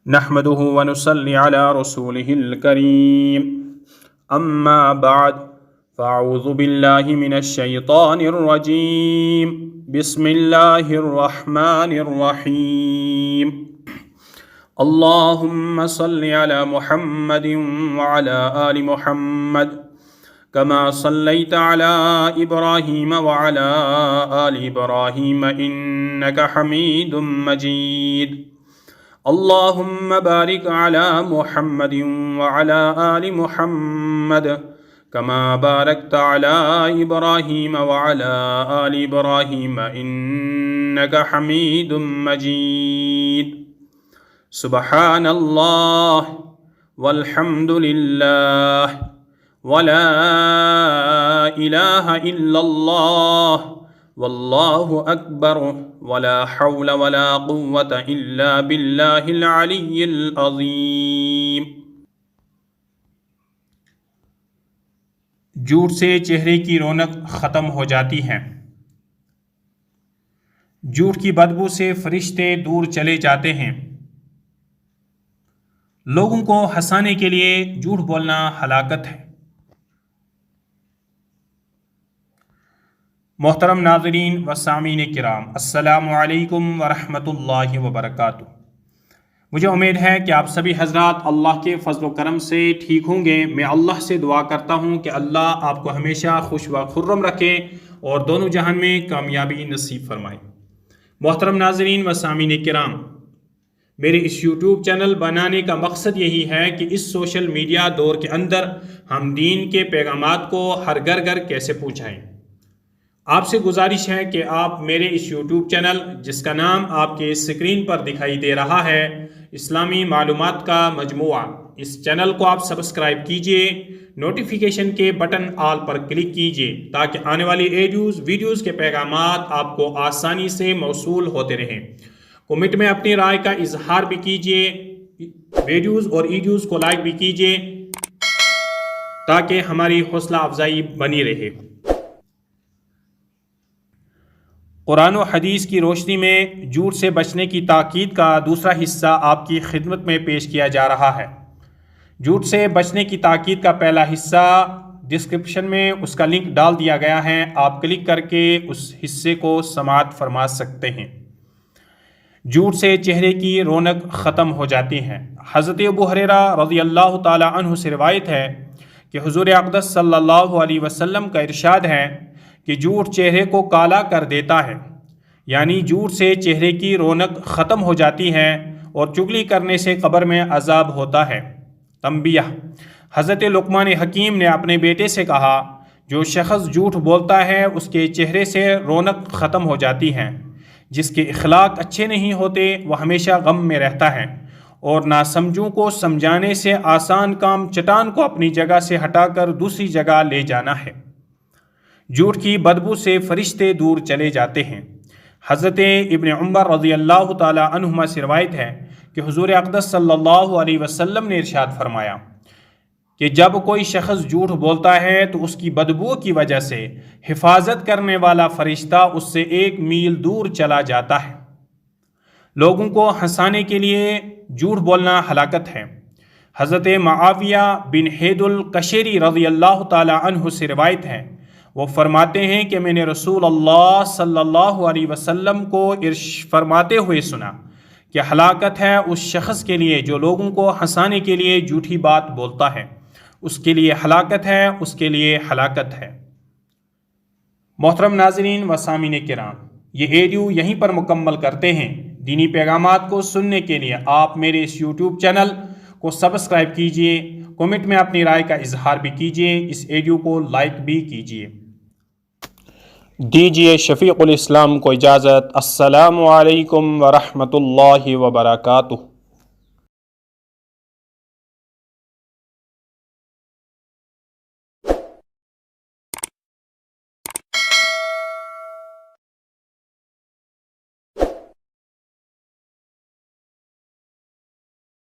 نحمده ونصلي على رسوله الكريم أما بعد فأعوذ بالله من الشيطان الرجيم بسم الله الرحمن الرحيم اللهم صل على محمد وعلى آل محمد كما صليت على إبراهيم وعلى آل إبراهيم إنك حميد مجيد اللهم بارك على محمد وعلى آل محمد كما باركت على إبراهيم وعلى آل إبراهيم إنك حميد مجيد سبحان الله والحمد لله ولا إله إلا الله والله أكبر ولا حول ولا قوة إلا بالله العلي العظيم۔ جھوٹ سے چہرے کی رونق ختم ہو جاتی ہے۔ جھوٹ کی بدبو سے فرشتے دور چلے جاتے ہیں۔ لوگوں کو ہنسانے کے لیے جھوٹ بولنا ہلاکت ہے۔ محترم ناظرین و سامعین کرام، السلام علیکم ورحمۃ اللہ وبرکاتہ۔ مجھے امید ہے کہ آپ سبھی حضرات اللہ کے فضل و کرم سے ٹھیک ہوں گے۔ میں اللہ سے دعا کرتا ہوں کہ اللہ آپ کو ہمیشہ خوش و خرم رکھے اور دونوں جہان میں کامیابی نصیب فرمائے۔ محترم ناظرین و سامعین کرام، میرے اس یوٹیوب چینل بنانے کا مقصد یہی ہے کہ اس سوشل میڈیا دور کے اندر ہم دین کے پیغامات کو ہر گھر گھر کیسے پہنچائیں۔ آپ سے گزارش ہے کہ آپ میرے اس یوٹیوب چینل، جس کا نام آپ کے اسکرین پر دکھائی دے رہا ہے، اسلامی معلومات کا مجموعہ، اس چینل کو آپ سبسکرائب کیجئے، نوٹیفیکیشن کے بٹن آل پر کلک کیجئے تاکہ آنے والی ویڈیوز کے پیغامات آپ کو آسانی سے موصول ہوتے رہیں۔ کمنٹ میں اپنی رائے کا اظہار بھی کیجئے، ویڈیوز اور ایڈیوز کو لائک بھی کیجئے تاکہ ہماری حوصلہ افزائی بنی رہے۔ قرآن و حدیث کی روشنی میں جھوٹ سے بچنے کی تاکید کا دوسرا حصہ آپ کی خدمت میں پیش کیا جا رہا ہے۔ جھوٹ سے بچنے کی تاکید کا پہلا حصہ ڈسکرپشن میں اس کا لنک ڈال دیا گیا ہے، آپ کلک کر کے اس حصے کو سماعت فرما سکتے ہیں۔ جھوٹ سے چہرے کی رونق ختم ہو جاتی ہے۔ حضرت ابو ہریرہ رضی اللہ تعالی عنہ سے روایت ہے کہ حضور اقدس صلی اللہ علیہ وسلم کا ارشاد ہے کہ جھوٹ چہرے کو کالا کر دیتا ہے، یعنی جھوٹ سے چہرے کی رونق ختم ہو جاتی ہے اور چغلی کرنے سے قبر میں عذاب ہوتا ہے۔ تنبیہ: حضرت لقمان حکیم نے اپنے بیٹے سے کہا، جو شخص جھوٹ بولتا ہے اس کے چہرے سے رونق ختم ہو جاتی ہے۔ جس کے اخلاق اچھے نہیں ہوتے وہ ہمیشہ غم میں رہتا ہے، اور ناسمجھوں کو سمجھانے سے آسان کام چٹان کو اپنی جگہ سے ہٹا کر دوسری جگہ لے جانا ہے۔ جھوٹ کی بدبو سے فرشتے دور چلے جاتے ہیں۔ حضرت ابن عمر رضی اللہ تعالی عنہما سے روایت ہے کہ حضور اقدس صلی اللہ علیہ وسلم نے ارشاد فرمایا کہ جب کوئی شخص جھوٹ بولتا ہے تو اس کی بدبو کی وجہ سے حفاظت کرنے والا فرشتہ اس سے 1 میل دور چلا جاتا ہے۔ لوگوں کو ہنسانے کے لیے جھوٹ بولنا ہلاکت ہے۔ حضرت معاویہ بن حید القشیری رضی اللہ تعالی عنہ سے روایت ہے، وہ فرماتے ہیں کہ میں نے رسول اللہ صلی اللہ علیہ وسلم کو فرماتے ہوئے سنا کہ ہلاکت ہے اس شخص کے لیے جو لوگوں کو ہنسانے کے لیے جھوٹی بات بولتا ہے، اس کے لیے ہلاکت ہے، اس کے لیے ہلاکت ہے۔ محترم ناظرین و سامعین کرام، یہ ایڈیو یہیں پر مکمل کرتے ہیں۔ دینی پیغامات کو سننے کے لیے آپ میرے اس یوٹیوب چینل کو سبسکرائب کیجئے، کمنٹ میں اپنی رائے کا اظہار بھی کیجئے، اس ایڈیو کو لائک بھی کیجئے۔ دیجئے شفیق الاسلام کو اجازت۔ السلام علیکم ورحمۃ اللہ وبرکاتہ۔